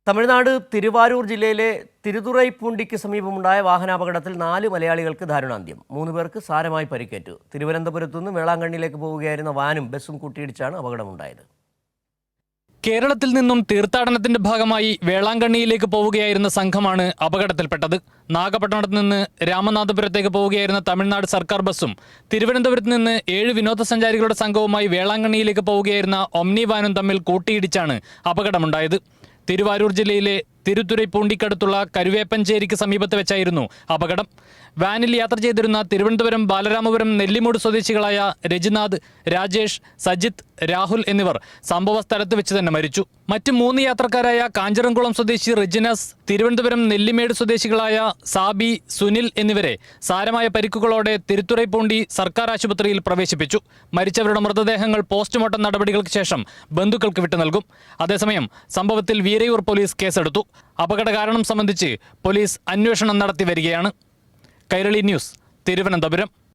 തമിഴ്നാട് തിരുവാരൂർ ജില്ലയിലെ തിരുതുറൈപ്പൂണ്ടിക്ക് സമീപമുണ്ടായ വാഹനാപകടത്തിൽ 4 മലയാളികൾക്ക് ദാരുണാന്ത്യം. 3 പേർക്ക് സാരമായി പരിക്കേറ്റു. തിരുവനന്തപുരത്തു നിന്ന് വേളാങ്കണ്ണിയിലേക്ക് പോവുകയായിരുന്ന വാനും ബസ്സും കൂട്ടിയിടിച്ചാണ് അപകടമുണ്ടായത്. കേരളത്തിൽ നിന്നും തീർത്ഥാടനത്തിന്റെ ഭാഗമായി വേളാങ്കണ്ണിയിലേക്ക് പോവുകയായിരുന്ന സംഘമാണ് അപകടത്തിൽപ്പെട്ടത്. നാഗപട്ടണത്ത് നിന്ന് രാമനാഥപുരത്തേക്ക് പോവുകയായിരുന്ന തമിഴ്നാട് സർക്കാർ ബസ്സും തിരുവനന്തപുരത്ത് നിന്ന് 7 വിനോദസഞ്ചാരികളുടെ സംഘവുമായി വേളാങ്കണ്ണിയിലേക്ക് പോവുകയായിരുന്ന ഒമ്നി വാനും തമ്മിൽ കൂട്ടിയിടിച്ചാണ് അപകടമുണ്ടായത്. തിരുവാരൂർ ജില്ലയിലെ തിരുത്തുറൈപ്പൂണ്ടിക്കടുത്തുള്ള കരുവേപ്പഞ്ചേരിക്ക് സമീപത്ത് വെച്ചായിരുന്നു അപകടം. വാനിൽ യാത്ര ചെയ്തിരുന്ന തിരുവനന്തപുരം ബാലരാമപുരം നെല്ലിമൂട് സ്വദേശികളായ രജിനാഥ്, രാജേഷ്, സജിത്ത്, രാഹുൽ എന്നിവർ സംഭവ സ്ഥലത്ത് വെച്ച് തന്നെ മരിച്ചു. മറ്റ് 3 യാത്രക്കാരായ കാഞ്ചിറംകുളം സ്വദേശി റിജിനസ്, തിരുവനന്തപുരം നെല്ലിമേട് സ്വദേശികളായ സാബി, സുനിൽ എന്നിവരെ സാരമായ പരിക്കുകളോടെ തിരുത്തുറൈപ്പൂണ്ടി സർക്കാർ ആശുപത്രിയിൽ പ്രവേശിപ്പിച്ചു. മരിച്ചവരുടെ മൃതദേഹങ്ങൾ പോസ്റ്റ്മോർട്ടം നടപടികൾക്ക് ശേഷം ബന്ധുക്കൾക്ക് വിട്ടു നൽകും. അതേസമയം സംഭവത്തിൽ വീരയൂർ പോലീസ് കേസെടുത്തു. അപകട കാരണം സംബന്ധിച്ച് പോലീസ് അന്വേഷണം നടത്തി വരികയാണ്. കൈരളി ന്യൂസ്, തിരുവനന്തപുരം.